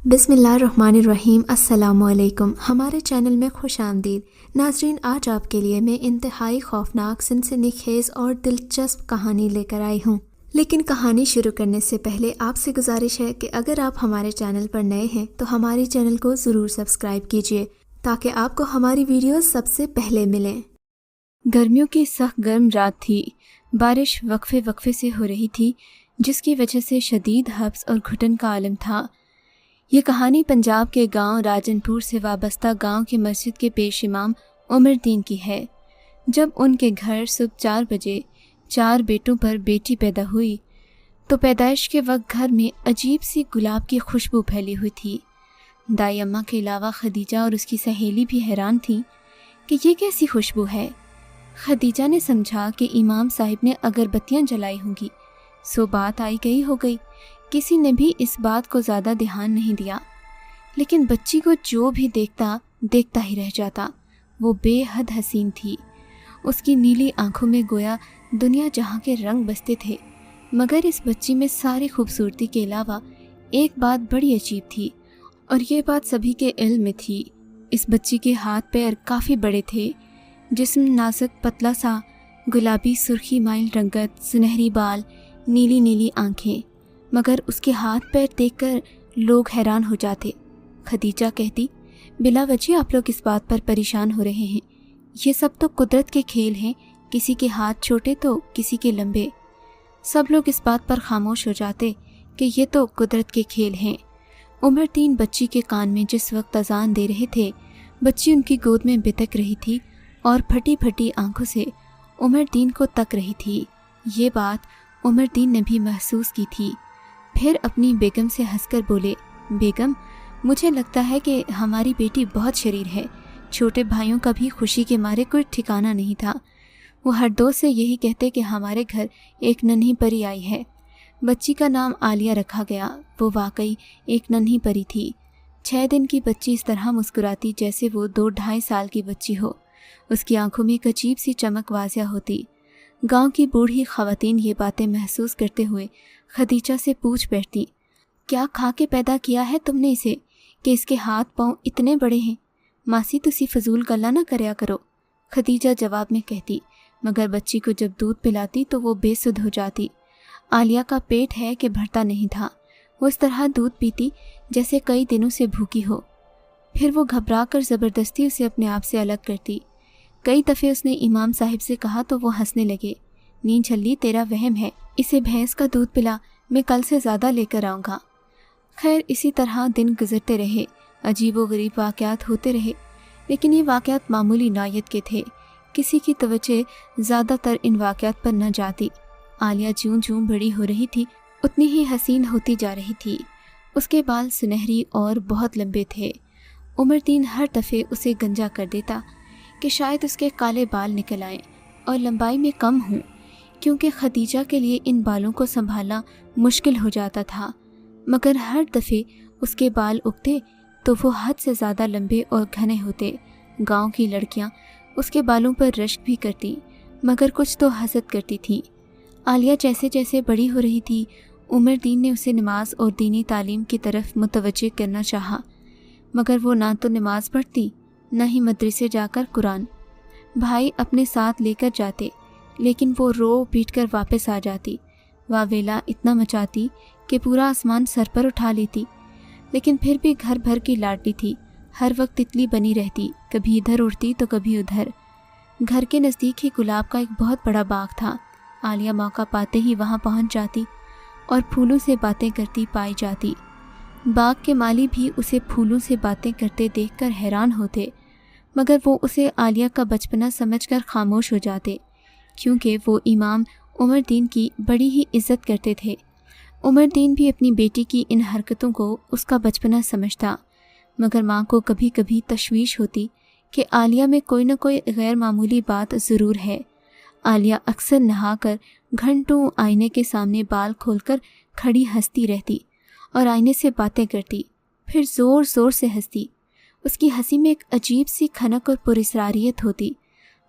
बिस्मिल्लाहिर्रहमानिर्रहीम। अस्सलामुअलैकुम। हमारे चैनल में खुश आमदीद। नाजरीन, आज आपके लिए मैं इंतहाई खौफनाक, सनसनीखेज और दिलचस्प कहानी लेकर आई हूँ। लेकिन कहानी शुरू करने से पहले आपसे गुजारिश है कि अगर आप हमारे चैनल पर नए हैं तो हमारे चैनल को ज़रूर सब्सक्राइब कीजिए ताकि आपको हमारी वीडियोस सबसे पहले मिलें। गर्मियों की सख्त गर्म रात थी। बारिश वक्फे वक्फे से हो रही थी, जिसकी वजह से शदीद हब्स और घुटन का आलम था। ये कहानी पंजाब के गांव राजनपुर से वाबस्ता गांव की मस्जिद के पेश इमाम उमरदीन की है। जब उनके घर सुबह 4 बजे 4 बेटों पर बेटी पैदा हुई तो पैदाइश के वक्त घर में अजीब सी गुलाब की खुशबू फैली हुई थी। दाई अम्मा के अलावा खदीजा और उसकी सहेली भी हैरान थी कि ये कैसी खुशबू है। खदीजा ने समझा कि इमाम साहिब ने अगरबत्तियां जलाई होंगी, सो बात आई गई हो गई। किसी ने भी इस बात को ज़्यादा ध्यान नहीं दिया, लेकिन बच्ची को जो भी देखता ही रह जाता। वो बेहद हसीन थी। उसकी नीली आंखों में गोया दुनिया जहाँ के रंग बसते थे, मगर इस बच्ची में सारी खूबसूरती के अलावा एक बात बड़ी अजीब थी, और ये बात सभी के इल्म में थी। इस बच्ची के हाथ पैर काफ़ी बड़े थे, जिस्म नाजुक पतला सा, गुलाबी सुर्खी माइल रंगत, सुनहरी बाल, नीली नीली आंखें। मगर उसके हाथ पैर देखकर लोग हैरान हो जाते। खदीजा कहती, बिला वजह आप लोग इस बात पर परेशान हो रहे हैं। ये सब तो कुदरत के खेल हैं, किसी के हाथ छोटे तो किसी के लंबे। सब लोग इस बात पर खामोश हो जाते कि ये तो कुदरत के खेल हैं। उमरदीन बच्ची के कान में जिस वक्त अजान दे रहे थे, बच्ची उनकी गोद में बितक रही थी और फटी फटी आंखों से उमरदीन को तक रही थी। ये बात उमरदीन ने भी महसूस की थी। फिर अपनी बेगम से हंसकर बोले, बेगम, मुझे लगता है कि हमारी बेटी बहुत शरीर है। छोटे भाइयों का भी खुशी के मारे कोई ठिकाना नहीं था। वो हर दोस्त से यही कहते कि हमारे घर एक नन्ही परी आई है। बच्ची का नाम आलिया रखा गया। वो वाकई एक नन्ही परी थी। 6 दिन की बच्ची इस तरह मुस्कुराती जैसे वो 2-2.5 साल की बच्ची हो। उसकी आंखों में एक अजीब सी चमक वाज़िया होती। गांव की बूढ़ी ख़वातीन ये बातें महसूस करते हुए खदीजा से पूछ बैठती, क्या खा के पैदा किया है तुमने इसे कि इसके हाथ पाँव इतने बड़े हैं? मासी तुसी फजूल गल्ला ना करया करो। खदीजा जवाब में कहती, मगर बच्ची को जब दूध पिलाती तो वो बेसुध हो जाती। आलिया का पेट है कि भरता नहीं था। वो इस तरह दूध पीती जैसे कई दिनों से भूखी हो। फिर वो घबरा कर ज़बरदस्ती उसे अपने आप से अलग करती। कई दफ़े उसने इमाम साहिब से कहा तो वो हंसने लगे। नींद झल्ली, तेरा वहम है, इसे भैंस का दूध पिला, मैं कल से ज़्यादा लेकर आऊँगा। खैर, इसी तरह दिन गुजरते रहे। अजीब व गरीब वाक़यात होते रहे, लेकिन ये वाक़यात मामूली नौयत के थे। किसी की तवज्जो ज़्यादातर इन वाक़यात पर न जाती। आलिया ज्यों ज्यों बड़ी हो रही थी उतनी ही हसीन होती जा रही थी। उसके बाल सुनहरी और बहुत लंबे थे। उमरदीन हर दफ़े उसे गंजा कर देता कि शायद उसके काले बाल निकल आएँ और लंबाई में कम हों, क्योंकि खदीजा के लिए इन बालों को संभालना मुश्किल हो जाता था। मगर हर दफ़े उसके बाल उगते तो वो हद से ज़्यादा लंबे और घने होते। गांव की लड़कियां उसके बालों पर रश्क भी करती, मगर कुछ तो हसद करती थीं। आलिया जैसे जैसे बड़ी हो रही थी, उमरदीन ने उसे नमाज और दीनी तालीम की तरफ मुतवज्जे करना चाहा, मगर वो ना तो नमाज पढ़ती न ही मदरसे जाकर कुरान। भाई अपने साथ लेकर जाते, लेकिन वो रो पीट कर वापस आ जाती। वावेला इतना मचाती कि पूरा आसमान सर पर उठा लेती, लेकिन फिर भी घर भर की लाडली थी। हर वक्त तितली बनी रहती, कभी इधर उड़ती तो कभी उधर। घर के नज़दीक ही गुलाब का एक बहुत बड़ा बाग था। आलिया मौका पाते ही वहाँ पहुँच जाती और फूलों से बातें करती पाई जाती। बाग के माली भी उसे फूलों से बातें करते देखकर हैरान होते, मगर वो उसे आलिया का बचपना समझकर खामोश हो जाते, क्योंकि वो इमाम उमरदीन की बड़ी ही इज़्ज़त करते थे। उमरदीन भी अपनी बेटी की इन हरकतों को उसका बचपना समझता, मगर माँ को कभी कभी तशवीश होती कि आलिया में कोई न कोई गैर मामूली बात ज़रूर है। आलिया अक्सर नहाकर घंटों आईने के सामने बाल खोलकर खड़ी हंसती रहती और आईने से बातें करती, फिर ज़ोर ज़ोर से हंसती। उसकी हंसी में एक अजीब सी खनक और पुरस्रारियत होती।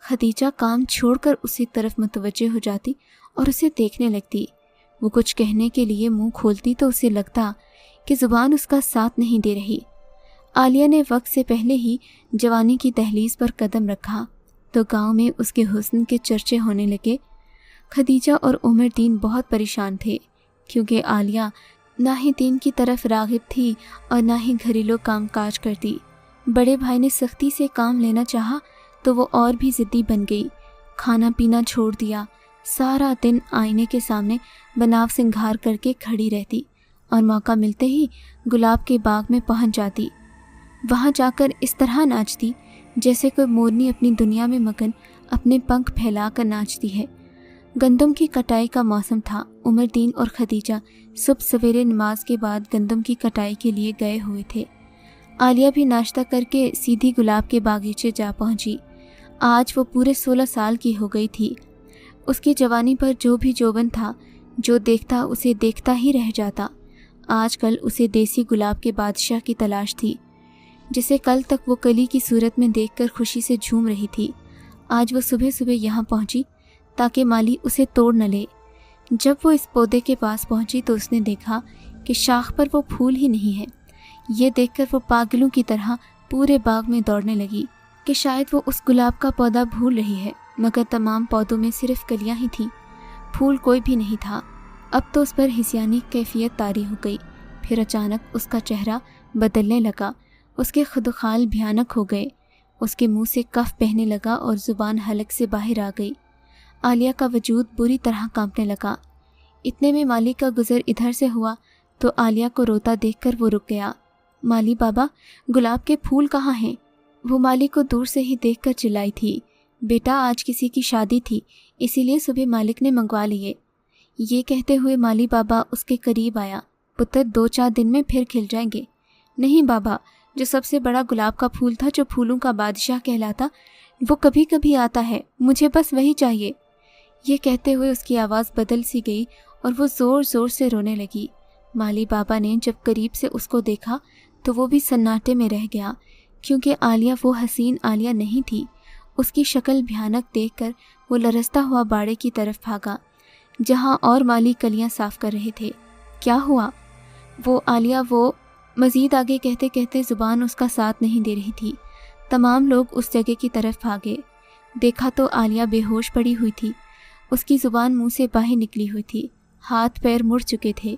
खदीजा काम छोड़कर उसी तरफ मुतवज्जे हो जाती और उसे देखने लगती। वो कुछ कहने के लिए मुंह खोलती तो उसे लगता کہ ज़ुबान उसका साथ नहीं दे रही। आलिया ने वक्त से पहले ही जवानी की दहलीज पर कदम रखा तो गांव में उसके हुस्न के चर्चे होने लगे। खदीजा और उमर दीन बहुत परेशान थे क्योंकि आलिया ना ही दीन की तरफ राग़िब थी और ना ही घरेलू काम काज करती। बड़े भाई ने सख्ती से काम लेना चाहा तो वो और भी ज़िद्दी बन गई। खाना पीना छोड़ दिया, सारा दिन आईने के सामने बनाव सिंगार करके खड़ी रहती और मौका मिलते ही गुलाब के बाग में पहुंच जाती। वहां जाकर इस तरह नाचती जैसे कोई मोरनी अपनी दुनिया में मगन अपने पंख फैलाकर नाचती है। गंदम की कटाई का मौसम था। उमर दीन और खदीजा सुबह सवेरे नमाज के बाद गंदम की कटाई के लिए गए हुए थे। आलिया भी नाश्ता करके सीधी गुलाब के बागीचे जा पहुंची। आज वो पूरे 16 साल की हो गई थी। उसकी जवानी पर जो भी जोबन था, जो देखता उसे देखता ही रह जाता। आजकल उसे देसी गुलाब के बादशाह की तलाश थी जिसे कल तक वो कली की सूरत में देखकर खुशी से झूम रही थी। आज वो सुबह सुबह यहाँ पहुँची ताकि माली उसे तोड़ न ले। जब वो इस पौधे के पास पहुँची तो उसने देखा कि शाख पर वो फूल ही नहीं है। ये देखकर वो पागलों की तरह पूरे बाग में दौड़ने लगी कि शायद वो उस गुलाब का पौधा भूल रही है, मगर तमाम पौधों में सिर्फ कलियां ही थीं, फूल कोई भी नहीं था। अब तो उस पर हिस्यानी कैफियत तारी हो गई। फिर अचानक उसका चेहरा बदलने लगा, उसके खुदखाल भयानक हो गए। उसके मुंह से कफ बहने लगा और ज़ुबान हलक से बाहर आ गई। आलिया का वजूद बुरी तरह कांपने लगा। इतने में माली का गुज़र इधर से हुआ तो आलिया को रोता देखकर वो रुक गया। माली बाबा, गुलाब के फूल कहाँ हैं? वो माली को दूर से ही देखकर चिल्लाई थी। बेटा, आज किसी की शादी थी, इसीलिए सुबह मालिक ने मंगवा लिए। ये कहते हुए माली बाबा उसके करीब आया। पुत्र, 2-4 दिन में फिर खिल जाएंगे। नहीं बाबा, जो सबसे बड़ा गुलाब का फूल था, जो फूलों का बादशाह कहलाता, वो कभी कभी आता है, मुझे बस वही चाहिए। ये कहते हुए उसकी आवाज़ बदल सी गई और वो ज़ोर ज़ोर से रोने लगी। माली बाबा ने जब करीब से उसको देखा तो वो भी सन्नाटे में रह गया क्योंकि आलिया वो हसीन आलिया नहीं थी। उसकी शक्ल भयानक देखकर वो लरसता हुआ बाड़े की तरफ भागा जहाँ और माली कलियां साफ कर रहे थे। क्या हुआ? वो आलिया वो मज़ीद आगे कहते कहते ज़ुबान उसका साथ नहीं दे रही थी। तमाम लोग उस जगह की तरफ भागे। देखा तो आलिया बेहोश पड़ी हुई थी। उसकी ज़ुबान मुंह से बाहर निकली हुई थी, हाथ पैर मुड़ चुके थे।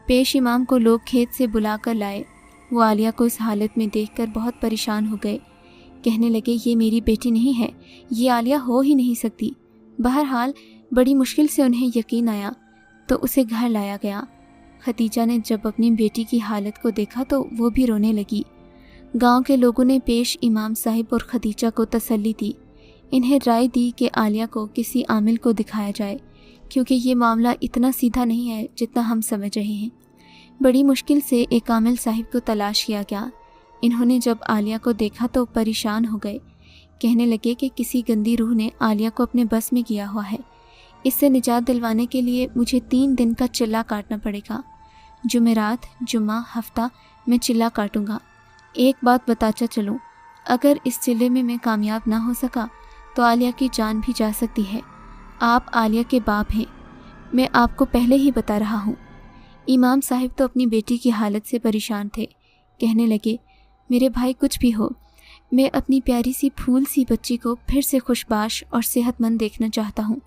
पेश इमाम को लोग खेत से बुला कर लाए। वो आलिया को इस हालत में देखकर बहुत परेशान हो गए। कहने लगे, ये मेरी बेटी नहीं है, ये आलिया हो ही नहीं सकती। बहरहाल बड़ी मुश्किल से उन्हें यकीन आया तो उसे घर लाया गया। खदीजा ने जब अपनी बेटी की हालत को देखा तो वो भी रोने लगी। गांव के लोगों ने पेश इमाम साहिब और खदीजा को तसल्ली दी। इन्हें राय दी कि आलिया को किसी आमिल को दिखाया जाए क्योंकि ये मामला इतना सीधा नहीं है जितना हम समझ रहे हैं। बड़ी मुश्किल से एक आमिल साहिब को तलाश किया गया। इन्होंने जब आलिया को देखा तो परेशान हो गए। कहने लगे कि किसी गंदी रूह ने आलिया को अपने बस में किया हुआ है। इससे निजात दिलवाने के लिए मुझे 3 दिन का चिल्ला काटना पड़ेगा। जुमेरात, जुम्मा, हफ्ता मैं चिल्ला काटूंगा। एक बात बताता चलूँ, अगर इस चिल्ले में मैं कामयाब ना हो सका तो आलिया की जान भी जा सकती है। आप आलिया के बाप हैं, मैं आपको पहले ही बता रहा हूँ। इमाम साहिब तो अपनी बेटी की हालत से परेशान थे। कहने लगे, मेरे भाई कुछ भी हो, मैं अपनी प्यारी सी फूल सी बच्ची को फिर से खुशबाश और सेहतमंद देखना चाहता हूँ।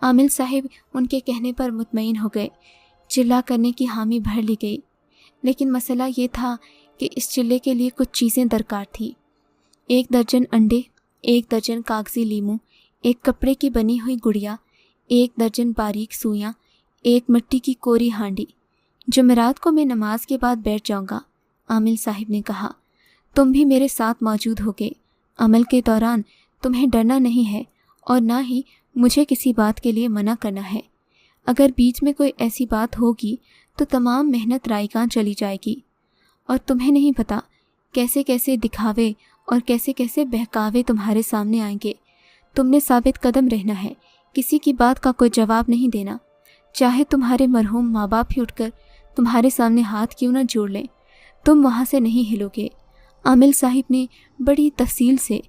आमिल साहिब उनके कहने पर मुतमईन हो गए। चिल्ला करने की हामी भर ली गई, लेकिन मसला ये था कि इस चिल्ले के लिए कुछ चीज़ें दरकार थीं। 1 दर्जन अंडे, 1 दर्जन कागजी लीमू, 1 कपड़े की बनी हुई गुड़िया, 1 दर्जन बारीक सुइयाँ, 1 मिट्टी की कोरी हांडी। जुमेरात को मैं नमाज के बाद बैठ जाऊंगा। आमिल साहिब ने कहा, तुम भी मेरे साथ मौजूद होगे। अमल के दौरान तुम्हें डरना नहीं है और ना ही मुझे किसी बात के लिए मना करना है। अगर बीच में कोई ऐसी बात होगी तो तमाम मेहनत रायगां चली जाएगी और तुम्हें नहीं पता कैसे कैसे दिखावे और कैसे कैसे बहकावे तुम्हारे सामने आएंगे। तुमने साबित कदम रहना है, किसी की बात का कोई जवाब नहीं देना, चाहे तुम्हारे मरहूम माँ बाप ही उठकर तुम्हारे सामने हाथ क्यों न जोड़ लें, तुम वहाँ से नहीं हिलोगे। आमिल साहिब ने बड़ी तफसील से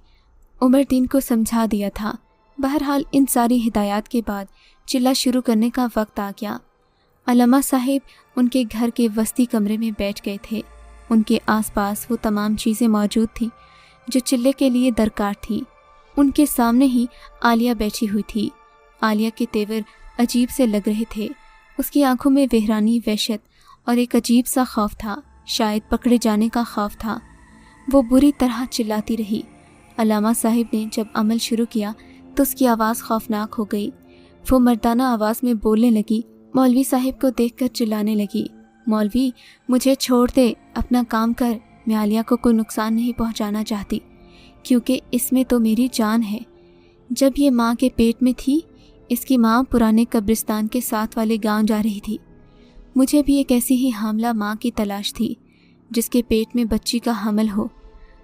उमर दीन को समझा दिया था। बहरहाल इन सारी हिदायत के बाद चिल्ला शुरू करने का वक्त आ गया। علامہ صاحب ان کے گھر کے وسطی کمرے میں بیٹھ گئے تھے۔ ان کے آس پاس وہ تمام چیزیں موجود تھیں جو چلے کے لیے درکار تھیں۔ ان کے سامنے ہی عالیہ بیٹھی ہوئی تھی۔ عالیہ کے تیور عجیب سے لگ رہے تھے۔ اس کی آنکھوں میں وحرانی وحشت اور ایک عجیب سا خوف تھا، شاید پکڑے جانے کا خوف تھا۔ وہ بری طرح چلاتی رہی۔ علامہ صاحب نے جب عمل شروع کیا تو اس کی آواز خوفناک ہو گئی۔ وہ مردانہ آواز میں بولنے لگی، مولوی صاحب کو دیکھ کر چلانے لگی، مولوی مجھے چھوڑ دے، اپنا کام کر، میں عالیہ کو کوئی نقصان نہیں پہنچانا چاہتی، کیونکہ اس میں تو میری جان ہے۔ جب یہ ماں کے پیٹ میں تھی، اس کی ماں پرانے قبرستان کے ساتھ والے گاؤں جا رہی تھی۔ مجھے بھی ایک ایسی ہی حاملہ ماں کی تلاش تھی جس کے پیٹ میں بچی کا حمل ہو۔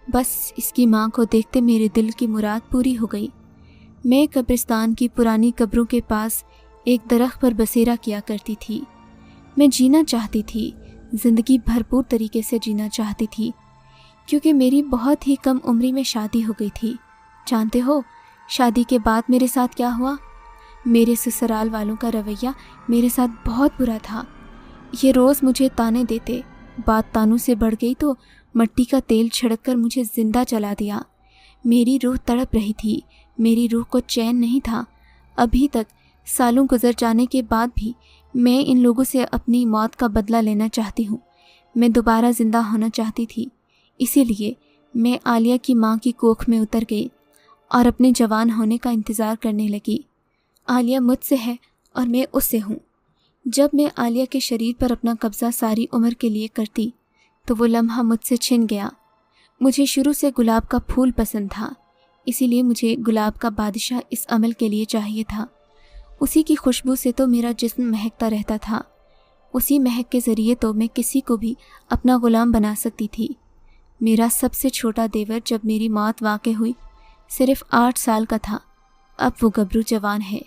بس اس کی ماں کو دیکھتے میرے دل کی مراد پوری ہو گئی۔ میں قبرستان کی پرانی قبروں کے پاس ایک درخت پر بسیرا کیا کرتی تھی۔ میں جینا چاہتی تھی، زندگی بھرپور طریقے سے جینا چاہتی تھی، کیونکہ میری بہت ہی کم عمری میں شادی ہو گئی تھی۔ جانتے ہو شادی کے بعد میرے ساتھ کیا ہوا؟ میرے سسرال والوں کا رویہ میرے ساتھ بہت برا تھا۔ یہ روز مجھے تانے دیتے، بات تانوں سے بڑھ گئی تو مٹی کا تیل چھڑک کر مجھے زندہ جلا دیا۔ میری روح تڑپ رہی تھی، میری روح کو چین نہیں تھا۔ ابھی تک سالوں گزر جانے کے بعد بھی میں ان لوگوں سے اپنی موت کا بدلہ لینا چاہتی ہوں۔ میں دوبارہ زندہ ہونا چاہتی تھی، اسی لیے میں عالیہ کی ماں کی کوکھ میں اتر گئی اور اپنے جوان ہونے کا انتظار کرنے لگی۔ عالیہ مجھ سے ہے اور میں اس سے ہوں۔ جب میں عالیہ کے شریر پر اپنا قبضہ ساری عمر کے لیے کرتی تو وہ لمحہ مجھ سے چھن گیا۔ مجھے شروع سے گلاب کا پھول پسند تھا، اسی لیے مجھے گلاب کا بادشاہ اس عمل کے لیے چاہیے تھا۔ اسی کی خوشبو سے تو میرا جسم مہکتا رہتا تھا، اسی مہک کے ذریعے تو میں کسی کو بھی اپنا غلام بنا سکتی تھی۔ میرا سب سے چھوٹا دیور جب میری موت واقع ہوئی صرف 8 سال کا تھا، اب وہ گبرو جوان ہے۔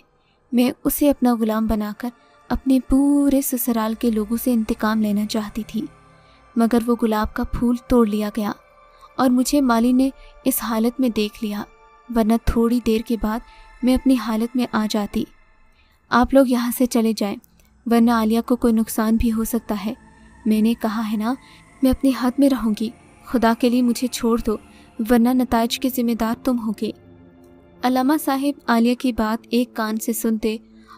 میں اسے اپنا غلام بنا کر اپنے پورے سسرال کے لوگوں سے انتقام لینا چاہتی تھی، مگر وہ گلاب کا پھول توڑ لیا گیا اور مجھے مالی نے اس حالت میں دیکھ لیا، ورنہ تھوڑی دیر کے بعد میں اپنی حالت میں آ جاتی۔ آپ لوگ یہاں سے چلے جائیں، ورنہ عالیہ کو کوئی نقصان بھی ہو سکتا ہے۔ میں نے کہا ہے نا، میں اپنی حد میں رہوں گی، خدا کے لیے مجھے چھوڑ دو، ورنہ نتائج کے ذمہ دار تم ہوگے۔ علامہ صاحب عالیہ کی بات ایک کان سے سنتے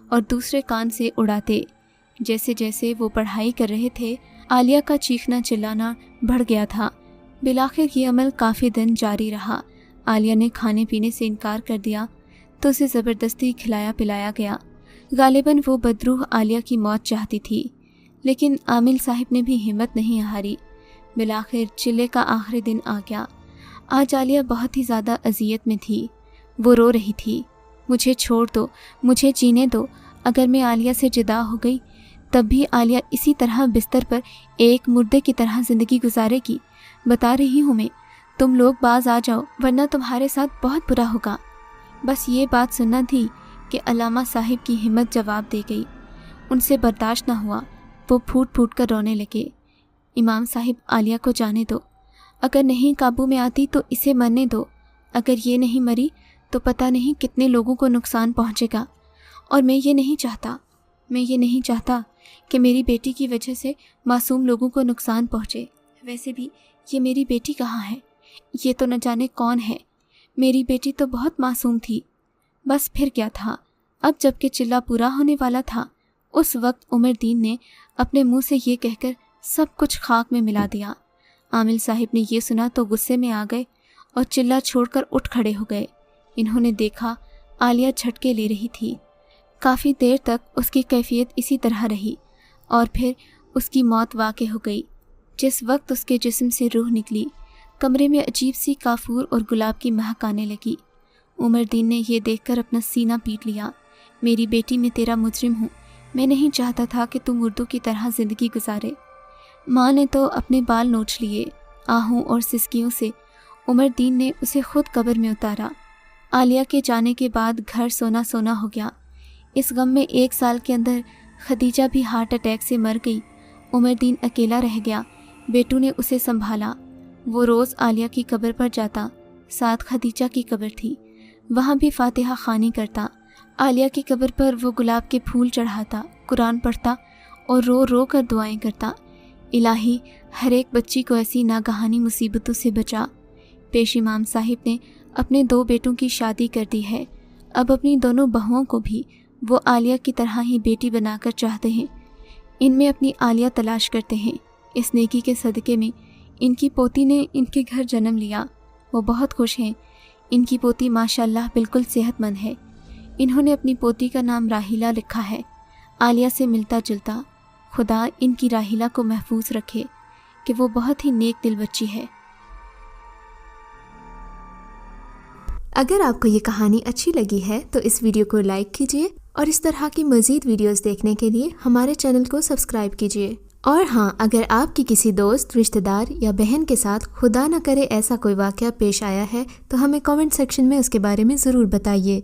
اور دوسرے کان سے اڑاتے۔ جیسے جیسے وہ پڑھائی کر رہے تھے، عالیہ کا چیخنا چلانا بڑھ گیا تھا۔ بالآخر یہ عمل کافی دن جاری رہا۔ عالیہ نے کھانے پینے سے انکار کر دیا تو اسے زبردستی کھلایا پلایا گیا۔ غالباً وہ بدروح عالیہ کی موت چاہتی تھی، لیکن عامل صاحب نے بھی ہمت نہیں ہاری۔ بالآخر چلے کا آخری دن آ گیا۔ آج عالیہ بہت ہی زیادہ اذیت میں تھی۔ وہ رو رہی تھی، مجھے چھوڑ دو، مجھے جینے دو۔ اگر میں عالیہ سے جدا ہو گئی تب بھی عالیہ اسی طرح بستر پر ایک مردے کی طرح زندگی گزارے گی۔ بتا رہی ہوں میں، تم لوگ باز آ جاؤ ورنہ تمہارے ساتھ بہت برا ہوگا۔ بس یہ بات سننا تھی کہ علامہ صاحب کی ہمت جواب دے گئی۔ ان سے برداشت نہ ہوا، وہ پھوٹ پھوٹ کر رونے لگے۔ امام صاحب عالیہ کو جانے دو، اگر نہیں قابو میں آتی تو اسے مرنے دو، اگر یہ نہیں مری تو پتہ نہیں کتنے لوگوں کو نقصان پہنچے گا، اور میں یہ نہیں چاہتا کہ میری بیٹی کی وجہ سے معصوم لوگوں کو نقصان پہنچے۔ ویسے بھی یہ میری بیٹی کہاں ہے؟ یہ تو نہ جانے کون ہے۔ میری بیٹی تو بہت معصوم تھی۔ بس پھر کیا تھا؟ اب جب کہ چلہ پورا ہونے والا تھا، اس وقت عمر دین نے اپنے منہ سے یہ کہہ کر سب کچھ خاک میں ملا دیا۔ عامل صاحب نے یہ سنا تو غصے میں آ گئے اور چلہ چھوڑ کر اٹھ کھڑے ہو گئے۔ انہوں نے دیکھا عالیہ جھٹکے لے رہی تھی۔ کافی دیر تک اس کی کیفیت اسی طرح رہی اور پھر اس کی موت واقع ہو گئی۔ جس وقت اس کے جسم سے روح نکلی، کمرے میں عجیب سی کافور اور گلاب کی مہک آنے لگی۔ عمر دین نے یہ دیکھ کر اپنا سینہ پیٹ لیا۔ میری بیٹی میں تیرا مجرم ہوں، میں نہیں چاہتا تھا کہ تم مردوں کی طرح زندگی گزارے۔ ماں نے تو اپنے بال نوچ لیے۔ آہوں اور سسکیوں سے عمر دین نے اسے خود قبر میں اتارا۔ عالیہ کے جانے کے بعد گھر سونا سونا ہو گیا۔ اس غم میں 1 سال کے اندر خدیجہ بھی ہارٹ اٹیک سے مر گئی۔ عمر دین اکیلا رہ گیا۔ بیٹوں نے اسے سنبھالا۔ وہ روز عالیہ کی قبر پر جاتا، ساتھ خدیجہ کی قبر تھی، وہاں بھی فاتحہ خوانی کرتا۔ عالیہ کی قبر پر وہ گلاب کے پھول چڑھاتا، قرآن پڑھتا اور رو رو کر دعائیں کرتا، الہی ہر ایک بچی کو ایسی ناگہانی مصیبتوں سے بچا۔ پیش امام صاحب نے اپنے 2 بیٹوں کی شادی کر دی ہے، اب اپنی دونوں بہوؤں کو بھی وہ عالیہ کی طرح ہی بیٹی بنا کر چاہتے ہیں، ان میں اپنی عالیہ تلاش کرتے ہیں۔ اس نیکی کے صدقے میں ان کی پوتی نے ان کے گھر جنم لیا، وہ بہت خوش ہیں۔ ان کی پوتی ماشاءاللہ بالکل صحت مند ہے۔ انہوں نے اپنی پوتی کا نام راحیلہ لکھا ہے، عالیہ سے ملتا جلتا۔ خدا ان کی راحیلہ کو محفوظ رکھے کہ وہ بہت ہی نیک دل بچی ہے۔ اگر آپ کو یہ کہانی اچھی لگی ہے تو اس ویڈیو کو لائک کیجیے اور اس طرح کی مزید ویڈیوز دیکھنے کے لیے ہمارے چینل کو سبسکرائب کیجیے۔ اور ہاں، اگر آپ کی کسی دوست، رشتہ دار یا بہن کے ساتھ خدا نہ کرے ایسا کوئی واقعہ پیش آیا ہے تو ہمیں کامنٹ سیکشن میں اس کے بارے میں ضرور بتائیے۔